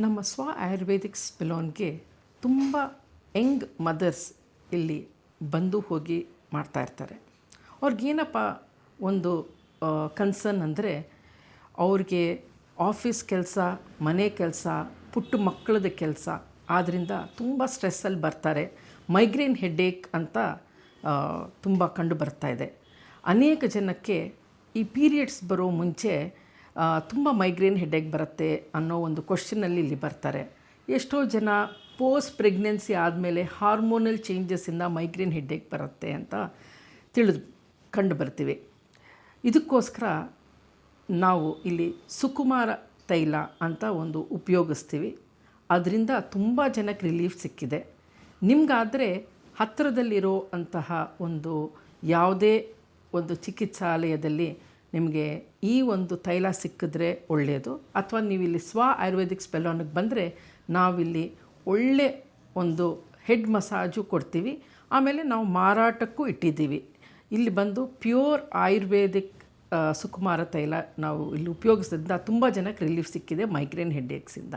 ನಮ್ಮ ಆಯುರ್ವೇದಿಕ್ ಸ್ಪೆಲೋನ್ಗೆ ತುಂಬ Young mother's ಇಲ್ಲಿ ಬಂದು ಹೋಗಿ ಮಾಡ್ತಾಯಿರ್ತಾರೆ. ಅವ್ರಿಗೇನಪ್ಪ ಒಂದು ಕನ್ಸರ್ನ್ ಅಂದರೆ ಅವ್ರಿಗೆ ಆಫೀಸ್ ಕೆಲಸ, ಮನೆ ಕೆಲಸ, ಪುಟ್ಟ ಮಕ್ಕಳದ ಕೆಲಸ, ಆದ್ದರಿಂದ ತುಂಬ ಸ್ಟ್ರೆಸ್ಸಲ್ಲಿ ಬರ್ತಾರೆ. ಮೈಗ್ರೇನ್ ಹೆಡ್ಏಕ್ ಅಂತ ತುಂಬ ಕಂಡು ಬರ್ತಾ ಇದೆ. ಅನೇಕ ಜನಕ್ಕೆ ಈ ಪೀರಿಯಡ್ಸ್ ಬರೋ ಮುಂಚೆ ತುಂಬ ಮೈಗ್ರೇನ್ ಹೆಡ್ಏಕ್ ಬರುತ್ತೆ ಅನ್ನೋ ಒಂದು ಕ್ವಶನಲ್ಲಿ ಇಲ್ಲಿ ಬರ್ತಾರೆ. ಎಷ್ಟೋ ಜನ ಪೋಸ್ಟ್ ಪ್ರೆಗ್ನೆನ್ಸಿ ಆದಮೇಲೆ ಹಾರ್ಮೋನಲ್ ಚೇಂಜಸ್ಸಿಂದ ಮೈಗ್ರೇನ್ ಹೆಡ್ಏಕ್ ಬರುತ್ತೆ ಅಂತ ಕಂಡು ಬರ್ತೀವಿ. ಇದಕ್ಕೋಸ್ಕರ ನಾವು ಇಲ್ಲಿ ಸುಕುಮಾರ ತೈಲ ಅಂತ ಒಂದು ಉಪಯೋಗಿಸ್ತೀವಿ. ಅದರಿಂದ ತುಂಬ ಜನಕ್ಕೆ ರಿಲೀಫ್ ಸಿಕ್ಕಿದೆ. ನಿಮಗಾದರೆ ಹತ್ತಿರದಲ್ಲಿರೋ ಅಂತಹ ಒಂದು ಯಾವುದೇ ಒಂದು ಚಿಕಿತ್ಸಾಲಯದಲ್ಲಿ ನಿಮಗೆ ಈ ಒಂದು ತೈಲ ಸಿಕ್ಕಿದ್ರೆ ಒಳ್ಳೆಯದು. ಅಥವಾ ನೀವಿಲ್ಲಿ ಆಯುರ್ವೇದಿಕ್ ಸ್ಪೆಲೋನಿಗೆ ಬಂದರೆ ನಾವಿಲ್ಲಿ ಒಳ್ಳೆ ಒಂದು ಹೆಡ್ ಮಸಾಜು ಕೊಡ್ತೀವಿ. ಆಮೇಲೆ ನಾವು ಮಾರಾಟಕ್ಕೂ ಇಟ್ಟಿದ್ದೀವಿ. ಇಲ್ಲಿ ಬಂದು ಪ್ಯೂರ್ ಆಯುರ್ವೇದಿಕ್ ಸುಕುಮಾರ ತೈಲ ನಾವು ಇಲ್ಲಿ ಉಪಯೋಗಿಸೋದ್ರಿಂದ ತುಂಬ ಜನಕ್ಕೆ ರಿಲೀಫ್ ಸಿಕ್ಕಿದೆ ಮೈಗ್ರೇನ್ ಹೆಡ್ಏಕ್ಸಿಂದ.